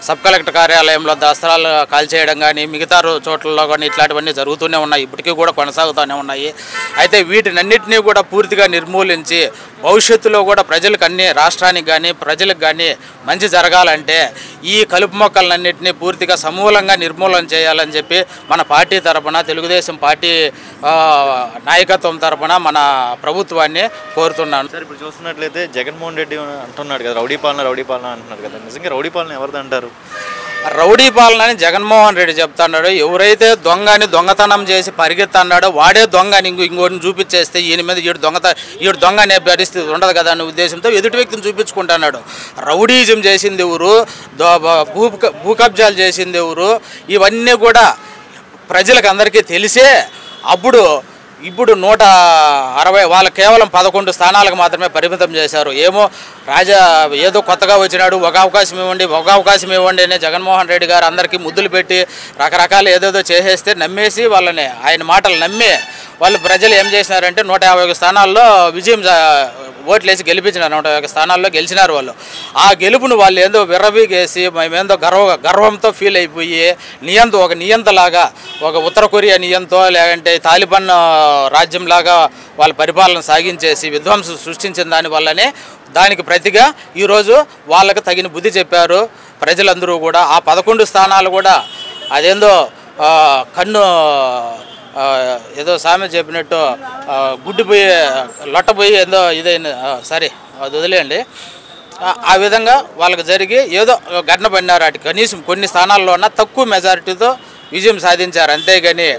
Sub collector కార్యాలయంలో దసరాలు కాల్చేయడం కానీ మిగతా చోట్లలో కానీ ఇట్లాంటివన్నీ జరుగుతూనే ఉన్నాయి, ఇప్పటికీ కూడా కొనసాగుతూనే ఉన్నాయి. అయితే వీటినన్నింటినీ కూడా పూర్తిగా నిర్మూలించి భవిష్యత్తులో కూడా ప్రజలకు అన్ని రాష్ట్రానికి కానీ ప్రజలకు కానీ మంచి జరగాలంటే ఈ కలుపు మొక్కలన్నింటినీ పూర్తిగా సమూలంగా నిర్మూలన చేయాలని చెప్పి మన పార్టీ తరపున తెలుగుదేశం పార్టీ నాయకత్వం తరపున మన ప్రభుత్వాన్ని కోరుతున్నాను. సార్, ఇప్పుడు చూస్తున్నట్లయితే జగన్మోహన్ రెడ్డి అంటున్నాడు కదా, రౌడీ పాలన అంటున్నారు కదా, నిజంగా రౌడీ పాలన ఎవరిది అంటారు? రౌడీ పాలన అని జగన్మోహన్ రెడ్డి చెప్తున్నాడు. ఎవరైతే దొంగని దొంగతనం చేసి పరిగెత్తన్నాడో వాడే దొంగని ఇంకోటిని చూపించేస్తే ఈయన మీద ఈడు దొంగ అనే పరిస్థితి ఉండదు కదా అనే ఉద్దేశంతో ఎదుటి వ్యక్తిని చూపించుకుంటున్నాడు. రౌడీజం చేసింది ఎవరు, భూ కబ్జాలు చేసింది ఎవరు, ఇవన్నీ కూడా ప్రజలకు అందరికీ తెలిసే ఇప్పుడు 160 వాళ్ళు కేవలం 11 స్థానాలకు మాత్రమే పరిమితం చేశారు. ఏదో కొత్తగా వచ్చినాడు, ఒక అవకాశం ఇవ్వండి అనే జగన్మోహన్ రెడ్డి గారు అందరికీ ముద్దులు పెట్టి రకరకాలు ఏదేదో చేసేస్తే నమ్మేసి ఆయన మాటలు నమ్మి వాళ్ళు ప్రజలు ఏం చేసినారంటే 151 స్థానాల్లో ఓట్లేసి గెలిపించినారు. 151 స్థానాల్లో గెలిచినారు వాళ్ళు. ఆ గెలుపును వాళ్ళు ఏందో విర్రవీగేసి మేమేందో గర్వంతో ఫీల్ అయిపోయి ఒక నియంతలాగా, ఒక ఉత్తర కొరియా నియంతో లేదంటే తాలిబాన్ రాజ్యంలాగా వాళ్ళ పరిపాలన సాగించేసి విధ్వంసం సృష్టించిన దానివల్లనే దానికి ప్రతిగా ఈరోజు వాళ్ళకి తగిన బుద్ధి చెప్పారు ప్రజలందరూ కూడా. ఆ 11 స్థానాలు కూడా అదేందో ఏదో సామెత చెప్పినట్టు లొట్టపోయి ఏందో ఇదైంది, సరే అది వదిలేయండి. ఆ విధంగా వాళ్ళకి జరిగి ఏదో గడ్న పడినారు. అటు కనీసం కొన్ని స్థానాల్లోన తక్కువ మెజారిటీతో విజయం సాధించారు. అంతేగాని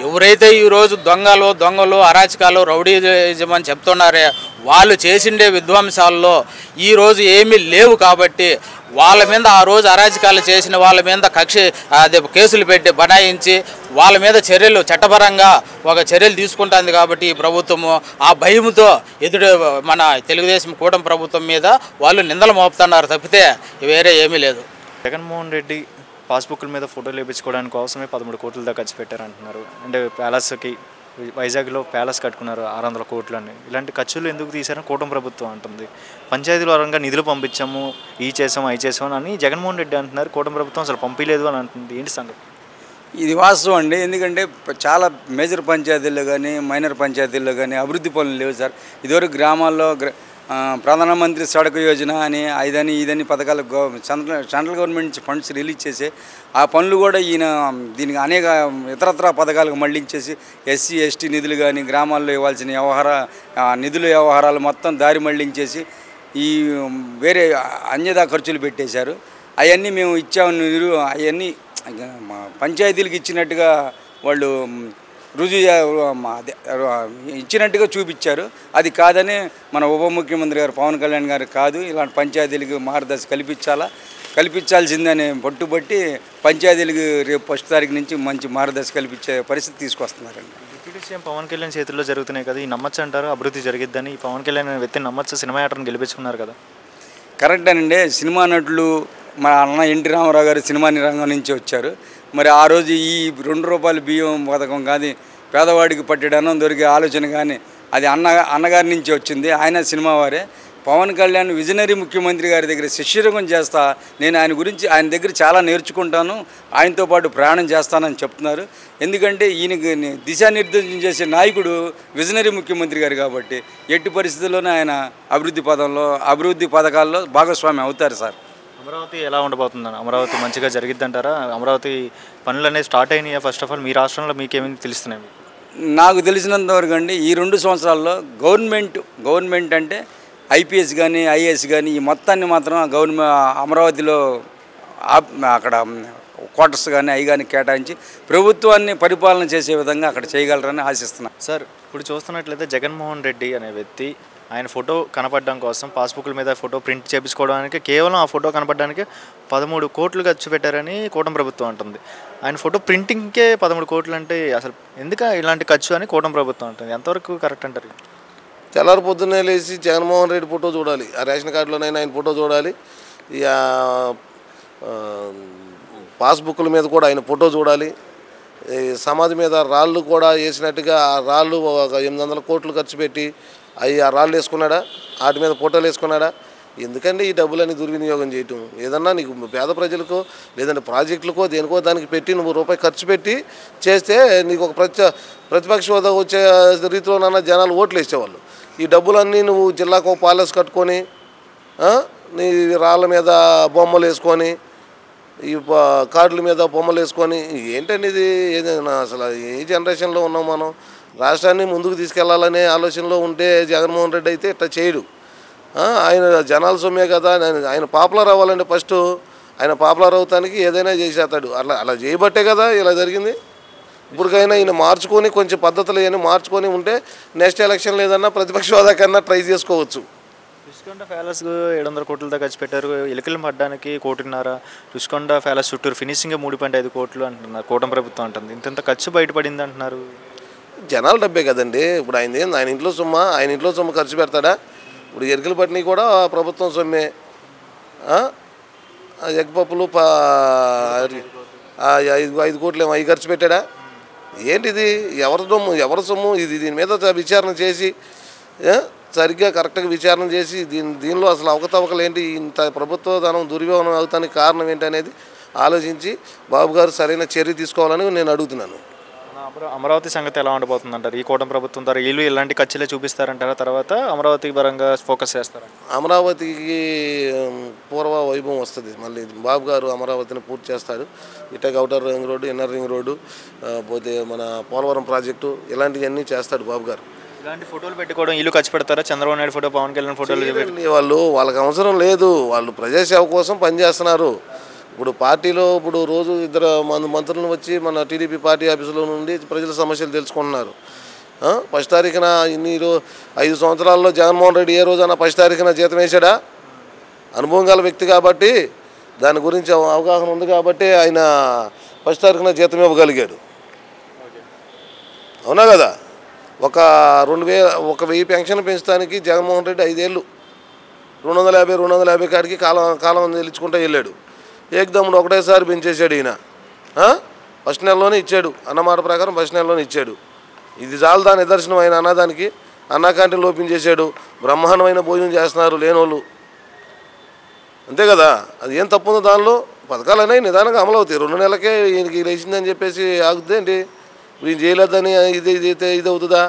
ఎవరైతే ఈరోజు దొంగలు అరాచకాలు రౌడీజం అని చెప్తున్నారే వాళ్ళు చేసిండే విధ్వంసాల్లో ఈరోజు ఏమీ లేవు. కాబట్టి వాళ్ళ మీద ఆ రోజు అరాచకాలు చేసిన వాళ్ళ మీద కేసులు పెట్టి బనాయించి వాళ్ళ మీద చట్టపరంగా చర్యలు తీసుకుంటుంది. కాబట్టి ఈ ప్రభుత్వము ఆ భయంతో మన తెలుగుదేశం కూటమి ప్రభుత్వం మీద వాళ్ళు నిందలు మోపుతున్నారు తప్పితే వేరే ఏమీ లేదు. జగన్మోహన్ రెడ్డి పాస్బుక్ల మీద ఫోటోలు వేయించుకోవడానికి కోసమే 13 కోట్ల దాకా ఖర్చు పెట్టారంటున్నారు. అంటే ప్యాలెస్కి వైజాగ్లో ప్యాలెస్ కట్టుకున్నారు 600 కోట్లు అని. ఇలాంటి ఖర్చులు ఎందుకు తీశారని కూటమి ప్రభుత్వం అంటుంది. పంచాయతీల పరంగా నిధులు పంపించాము, అవి చేసాము అని జగన్మోహన్ రెడ్డి అంటున్నారు. కూటమి ప్రభుత్వం అసలు పంపించలేదు అని అంటుంది. ఏంటి సంగతి? ఇది వాస్తవం అండి. ఎందుకంటే చాలా మేజర్ పంచాయతీల్లో కానీ మైనర్ పంచాయతీల్లో కానీ అభివృద్ధి పనులు లేవు సార్. ఇదివరకు గ్రామాల్లో ప్రధానమంత్రి సడక్ యోజన అని ఇదని పథకాలు సెంట్రల్ గవర్నమెంట్ నుంచి ఫండ్స్ రిలీజ్ చేసి ఆ పనులు కూడా దీనికి అనేక ఇతరత్ర పథకాలకు మళ్లించేసి ఎస్సీ ఎస్టీ నిధులు కానీ గ్రామాల్లో ఇవ్వాల్సిన నిధుల వ్యవహారాలు మొత్తం దారి మళ్లించేసి వేరే అన్యదా ఖర్చులు పెట్టేశారు. అవన్నీ మేము ఇచ్చాము, అవన్నీ పంచాయతీలకు ఇచ్చినట్టుగా వాళ్ళు ఇచ్చినట్టుగా చూపించారు. అది కాదని మన ఉప ముఖ్యమంత్రి గారు పవన్ కళ్యాణ్ గారు కాదు, ఇలాంటి పంచాయతీలకు మార్గదర్శి కల్పించాల్సిందని పట్టుబట్టి పంచాయతీలకు రేపు 1 తారీఖు నుంచి మంచి మార్గదర్శి కల్పించే పరిస్థితి తీసుకొస్తున్నారండి. డిప్యూటీ సీఎం పవన్ కళ్యాణ్ చేతుల్లో జరుగుతున్నాయి కదా, ఈ నమ్మచ్చు అంటారు అభివృద్ధి జరిగిద్దని. పవన్ కళ్యాణ్ వ్యక్తిని నమ్మచ్చు, సినిమా యాక్టర్ని గెలిపించుకున్నారు కదా. కరెక్ట్ అనండి. సినిమా నటులు మా అన్న ఎన్టీ రామారావు గారు సినిమా రంగం నుంచి వచ్చారు. మరి ఆ రోజు ఈ 2 రూపాయల బియ్యం పథకం కానీ పేదవాడికి పట్టెడు అన్నం దొరికే ఆలోచన కానీ అది అన్నగారి నుంచి వచ్చింది. ఆయన సినిమా వారే. పవన్ కళ్యాణ్ విజనరీ ముఖ్యమంత్రి గారి దగ్గర శిష్యరకం చేస్తా, నేను ఆయన దగ్గర చాలా నేర్చుకుంటాను, ఆయనతో పాటు ప్రయాణం చేస్తానని చెప్తున్నారు. ఎందుకంటే ఈయనకి దిశానిర్దేశం చేసే నాయకుడు విజనరీ ముఖ్యమంత్రి గారు కాబట్టి ఎట్టి పరిస్థితుల్లోనే ఆయన అభివృద్ధి పథకాల్లో భాగస్వామి అవుతారు సార్. అమరావతి ఎలా ఉండబోతుందని? అమరావతి మంచిగా జరిగిద్దంటారా? అమరావతి పనులు అనేవి స్టార్ట్ అయినాయా? ఫస్ట్ ఆఫ్ ఆల్ మీ రాష్ట్రంలో మీకేమైనా తెలుస్తున్నాయి? నాకు తెలిసినంతవరకు అండి ఈ 2 సంవత్సరాల్లో గవర్నమెంట్ అంటే ఐపీఎస్ కానీ ఐఏఎస్ కానీ ఈ మొత్తాన్ని మాత్రం అమరావతిలో అక్కడ క్వార్టర్స్ కానీ అవి కానీ కేటాయించి ప్రభుత్వాన్ని పరిపాలన చేసే విధంగా అక్కడ చేయగలరని ఆశిస్తున్నాను. సార్, ఇప్పుడు చూస్తున్నట్లయితే జగన్మోహన్ రెడ్డి అనే వ్యక్తి ఆయన ఫోటో కనపడడం కోసం పాస్బుక్ల మీద ఫోటో ప్రింట్ చేయించుకోవడానికి కేవలం ఆ ఫోటో కనపడడానికి 13 కోట్లు ఖర్చు పెట్టారని కూటమి ప్రభుత్వం అంటుంది. ఆయన ఫోటో ప్రింటింగ్కే 13 కోట్లు అంటే అసలు ఎందుకు ఇలాంటి ఖర్చు అని కూటమి ప్రభుత్వం అంటుంది. ఎంతవరకు కరెక్ట్ అంటారు? తెల్లారి పొద్దున్నే లేచి జగన్మోహన్ రెడ్డి ఫోటో చూడాలి, ఆ రేషన్ కార్డులోనైనా ఆయన ఫోటో చూడాలి, ఇక పాస్బుక్ల మీద కూడా ఆయన ఫోటో చూడాలి. సమాధి మీద రాళ్ళు కూడా వేసినట్టుగా ఆ రాళ్ళు 800 కోట్లు ఖర్చు పెట్టి ఆ రాళ్ళు వేసుకున్నాడా, వాటి మీద ఫోటోలు వేసుకున్నాడా, ఎందుకంటే ఈ డబ్బులని దుర్వినియోగం చేయటం? ఏదన్నా నీకు పేద ప్రజలకో లేదంటే ప్రాజెక్టులకో దేనికో దానికి పెట్టి నువ్వు రూపాయి ఖర్చు పెట్టి చేస్తే నీకు ఒక ప్రతిపక్ష హోదా వచ్చే రీతిలోనన్నా జనాలు ఓట్లు వేసేవాళ్ళు. ఈ డబ్బులన్నీ నువ్వు జిల్లాకు ప్యాలెస్ కట్టుకొని నీ రాళ్ళ మీద బొమ్మలు వేసుకొని ఈ కార్డుల మీద బొమ్మలు వేసుకొని ఏంటండి ఇది? ఏదైనా అసలు ఏ జనరేషన్లో ఉన్నాం మనం? రాష్ట్రాన్ని ముందుకు తీసుకెళ్లాలనే ఆలోచనలో ఉంటే జగన్మోహన్ రెడ్డి అయితే ఇట్లా చేయడు. ఆయన జనాల సొమ్మే కదా, ఆయన పాపులర్ అవ్వాలంటే ఫస్ట్ ఆయన పాపులర్ అవుతానికి ఏదైనా చేసేస్తాడు. అలా చేయబట్టే కదా ఇలా జరిగింది. ఇప్పటికైనా ఈయన మార్చుకొని కొంచెం పద్ధతులు ఏమైనా మార్చుకొని ఉంటే నెక్స్ట్ ఎలక్షన్ లేదన్నా ప్రతిపక్ష హోదా కన్నా ట్రై చేసుకోవచ్చు. రుషికొండ ప్యాలెస్కు 700 కోట్లతో ఖర్చు పెట్టారు. ఎలుకలు పడ్డానికి 1.5 కోటి. రుషికొండ ప్యాలెస్ చుట్టూరు ఫినిషింగ్ 3.5 కోట్లు అంటున్నారు. కూటమి ప్రభుత్వం అంటుంది. ఇంత ఖర్చు బయటపడింది అంటున్నారు. జనాల డబ్బే కదండి. ఇప్పుడు ఆయన ఇంట్లో సొమ్ము ఖర్చు పెడతాడా? ఇప్పుడు ఎలుకలు పట్టినవి కూడా ప్రభుత్వం సొమ్మే. ఎగ్ పప్పులు 5 కోట్లు ఏమో అవి ఖర్చు పెట్టాడా? ఏంటిది? ఎవరి సొమ్ము ఇది? దీని మీద విచారణ చేసి సరిగ్గా కరెక్ట్గా విచారణ చేసి దీనిలో అసలు అవకతవకలు ఏంటి, ఇంత ప్రభుత్వ ధనం దుర్వినియోగం అవుతానికి కారణం ఏంటి అనేది ఆలోచించి బాబు గారు సరైన చర్య తీసుకోవాలని నేను అడుగుతున్నాను. అమరావతి సంగతి ఎలా ఉండబోతుంది అంటారు? ఈ కూటమి ప్రభుత్వం ద్వారా వీళ్ళు ఇలాంటి ఖర్చులే చూపిస్తారంటారా? తర్వాత అమరావతి పరంగా ఫోకస్ చేస్తారా? అమరావతికి పూర్వ వైభవం వస్తుంది. మళ్ళీ బాబు గారు అమరావతిని పూర్తి చేస్తాడు. ఇటక outer ring road, inner ring road, పోతే మన పోలవరం ప్రాజెక్టు ఇలాంటివన్నీ చేస్తాడు బాబు గారు. ఇలాంటి ఫోటోలు పెట్టుకోవడం ఇల్లు ఖర్చు పెడతారా? చంద్రబాబు నాయుడు ఫోటో, పవన్ కళ్యాణ్ ఫోటోలు వాళ్ళకి అవసరం లేదు. వాళ్ళు ప్రజాసేవ కోసం పనిచేస్తున్నారు. ఇప్పుడు పార్టీలో రోజు 2 మంత్రులను వచ్చి మన టీడీపీ పార్టీ ఆఫీసులో నుండి ప్రజల సమస్యలు తెలుసుకుంటున్నారు. 1 తారీఖున 5 సంవత్సరాల్లో జగన్మోహన్ రెడ్డి ఏ రోజైనా 1 తారీఖున జీతం వేశాడా? అనుభవం గల వ్యక్తి కాబట్టి, దాని గురించి అవగాహన ఉంది కాబట్టి ఆయన 1 తారీఖున జీతం ఇవ్వగలిగాడు. అవునా కదా? ఒక 1000 పెన్షన్ పెంచడానికి జగన్మోహన్ రెడ్డి 5 ఏళ్ళు 250 కాడికి కాలం నిలుచుకుంటూ వెళ్ళాడు. ఏకదమ్ముడు ఒకటేసారి పెంచేశాడు ఈయన. ఫస్ట్ నెలలోనే ఇచ్చాడు అన్నమాట ప్రకారం, ఫస్ట్ నెలలోనే ఇచ్చాడు. ఇది చాలు దాని నిదర్శనం. ఆయన అన్నదానికి అన్నా క్యాంటీన్లు ఓపెన్ చేశాడు. బ్రహ్మాండమైన భోజనం చేస్తున్నారు లేనోళ్ళు. అంతే కదా? అది ఏం తప్పు ఉందో దానిలో? పథకాలు అనేవి నిదానంగా అమలు అవుతాయి. 2 నెలలకే ఈయనకి లేచిందని చెప్పేసి ఆగుద్ది ఏంటి? ఇప్పుడు ఈయన చేయలేదని ఇది అవుతుందా?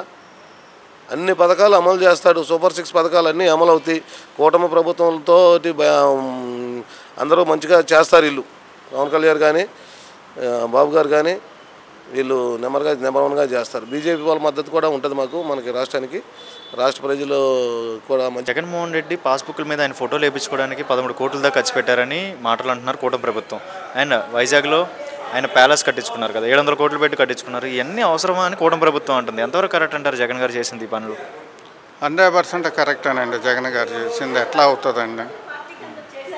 అన్ని పథకాలు అమలు చేస్తాడు. సూపర్ 6 పథకాలు అన్నీ అమలు అవుతాయి. కూటమి ప్రభుత్వంతో అందరూ మంచిగా చేస్తారు. వీళ్ళు పవన్ కళ్యాణ్ కానీ బాబు గారు కానీ వీళ్ళు నెంబర్ 1గా చేస్తారు. బీజేపీ వాళ్ళ మద్దతు కూడా ఉంటుంది మనకి రాష్ట్రానికి. రాష్ట్ర ప్రజలు కూడా జగన్మోహన్ రెడ్డి పాస్బుక్ల మీద ఆయన ఫోటోలు వేయించుకోవడానికి 13 కోట్ల దాకా ఖర్చు పెట్టారని మాటలు అంటున్నారు కూటమి ప్రభుత్వం. అండ్ వైజాగ్లో ఆయన ప్యాలెస్ కట్టించుకున్నారు కదా, 700 కోట్లు పెట్టి కట్టించుకున్నారు. ఇవన్నీ అవసరమా అని కూటమి ప్రభుత్వం అంటుంది. ఎంతవరకు కరెక్ట్ అంటారు జగన్ గారు చేసింది ఈ పనులు? 100% కరెక్టేనండి. జగన్ గారు చేసింది ఎట్లా అవుతుందండి?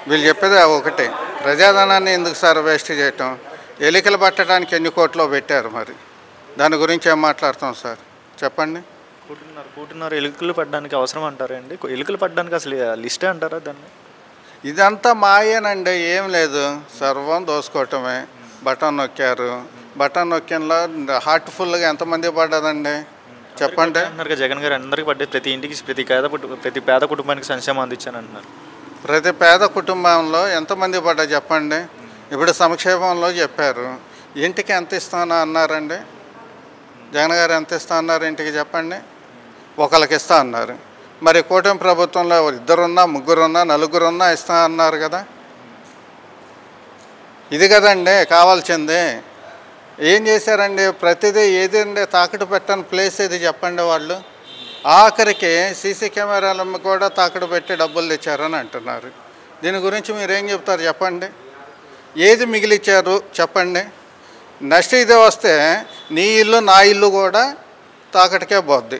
వీళ్ళు చెప్పేది ఒకటే, ప్రజాధనాన్ని ఎందుకు సార్ వేస్ట్ చేయటం? ఎలికలు పట్టడానికి ఎన్ని కోట్లు పెట్టారు, మరి దాని గురించి ఏం మాట్లాడతాం సార్? చెప్పండి. కూటున్నారు ఎలుకలు పట్టడానికి అవసరం అంటారండి? ఎలుకలు పట్టడానికి అసలు లిస్టే అంటారా దాన్ని? ఇదంతా మాయేనండి, ఏం లేదు. సర్వం దోసుకోవటమే. బటన్ నొక్కారు. బటన్ నొక్కినలో హార్ట్ఫుల్గా ఎంతమంది పడ్డదండి చెప్పండి. అన్నారు జగన్ గారు అందరికీ పడ్డే, ప్రతి ఇంటికి ప్రతి పేద కుటుంబానికి సంక్షేమం అందించాను అంటున్నారు. ప్రతి పేద కుటుంబంలో ఎంతమంది పడ్డా చెప్పండి. ఇప్పుడు సంక్షేమంలో చెప్పారు. ఇంటికి ఎంత ఇస్తాను అన్నారండి జగన్ గారు? ఎంత ఇస్తా అన్నారు ఇంటికి చెప్పండి? ఒకరికి ఇస్తా అన్నారు. మరి కూటమి ప్రభుత్వంలో 2 3 4 ఇస్తా అన్నారు కదా. ఇది కదండి కావాల్సింది. ఏం చేశారండి? ప్రతిదీ ఏదండి తాకట్టు పెట్టని ప్లేస్ ఇది చెప్పండి. వాళ్ళు ఆఖరికి సీసీ కెమెరాలను కూడా తాకట్టు పెట్టి డబ్బులు తెచ్చారని అంటున్నారు. దీని గురించి మీరేం చెప్తారు చెప్పండి? ఏది మిగిలిచ్చారు చెప్పండి? నెక్స్ట్ ఇదే వస్తే నీ ఇల్లు నా ఇల్లు కూడా తాకట్టుకే పోద్ది.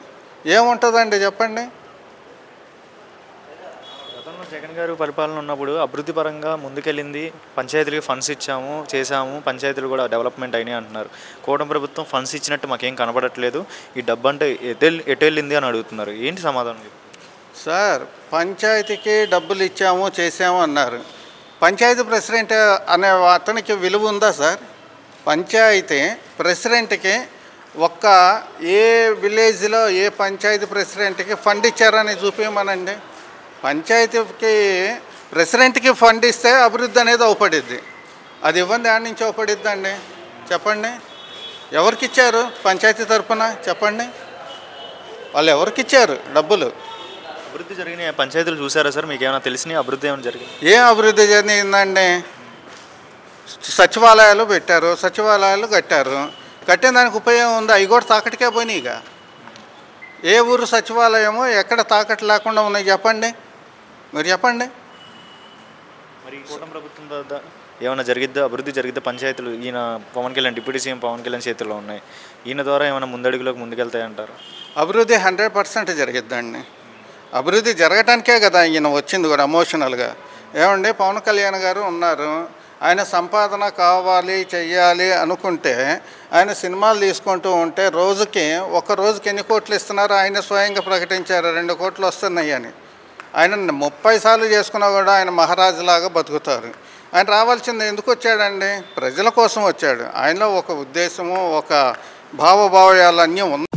ఏముంటుందండి చెప్పండి? గతంలో జగన్ గారు పరిపాలన ఉన్నప్పుడు అభివృద్ధి పరంగా ముందుకెళ్ళింది. పంచాయతీలకు ఫండ్స్ చేసాము, పంచాయతీలు కూడా డెవలప్మెంట్ అయినాయి అంటున్నారు. కూటమి ప్రభుత్వం ఫండ్స్ ఇచ్చినట్టు మాకేం కనబడట్లేదు. ఈ డబ్బు అంటే ఎటు వెళ్ళింది అని అడుగుతున్నారు. ఏంటి సమాధానం? సార్, పంచాయతీకి డబ్బులు ఇచ్చాము చేసాము అన్నారు. పంచాయతీ ప్రెసిడెంట్ అనే అతనికి విలువ ఉందా సార్? పంచాయతీ ప్రెసిడెంట్కి ఏ విలేజ్లో ఏ పంచాయతీ ప్రెసిడెంట్కి ఫండ్ ఇచ్చారని చూపించమనండి. పంచాయతీకి ప్రెసిడెంట్కి ఫండ్ ఇస్తే అభివృద్ధి అనేది అవుపడిద్ది. అది ఇవ్వండి, ఆడ నుంచి అవుపడిద్ది అండి? చెప్పండి. ఎవరికి ఇచ్చారు పంచాయతీ తరఫున? చెప్పండి. వాళ్ళు ఎవరికి ఇచ్చారు డబ్బులు? అభివృద్ధి జరిగిన పంచాయతీలు చూసారా సార్? మీకు ఏమైనా తెలిసిన అభివృద్ధి ఏమైనా జరిగింది? ఏం అభివృద్ధి జరిగిందండి? సచివాలయాలు పెట్టారు, సచివాలయాలు కట్టారు. కట్టిన దానికి ఉపయోగం ఉంది? అవి కూడా తాకట్టుకే పోయినాయి. ఇక ఏ ఊరు సచివాలయమో ఎక్కడ తాకట్టు లేకుండా ఉన్నాయి చెప్పండి, మీరు చెప్పండి. మరి కూటమి ప్రభుత్వం ద్వారా ఏమైనా జరిగిద్దా, అభివృద్ధి జరిగిద్దా? పంచాయతీలు ఈయన పవన్ కళ్యాణ్, డిప్యూటీ సీఎం పవన్ కళ్యాణ్ చేతిలో ఉన్నాయి. ఈయన ద్వారా ఏమైనా ముందడుగులోకి ముందుకెళ్తాయంటారు? అభివృద్ధి 100% జరిగిద్దండి. అభివృద్ధి జరగటానికే కదా ఈయన వచ్చింది కూడా ఎమోషనల్గా. ఏమండి, పవన్ కళ్యాణ్ గారు ఉన్నారు, ఆయన సంపాదన కావాలి చెయ్యాలి అనుకుంటే ఆయన సినిమాలు తీసుకుంటూ ఉంటే ఒక రోజుకి ఎన్ని కోట్లు ఇస్తున్నారో ఆయన స్వయంగా ప్రకటించారు. 2 కోట్లు వస్తున్నాయి అని. ఆయన 30 సార్లు చేసుకున్నా కూడా ఆయన మహారాజులాగా బతుకుతారు. ఆయన రావాల్సింది ఎందుకు వచ్చాడండి? ప్రజల కోసం వచ్చాడు. ఆయనలో ఒక ఉద్దేశము, ఒక భావభావాలన్నీ ఉన్నాయి.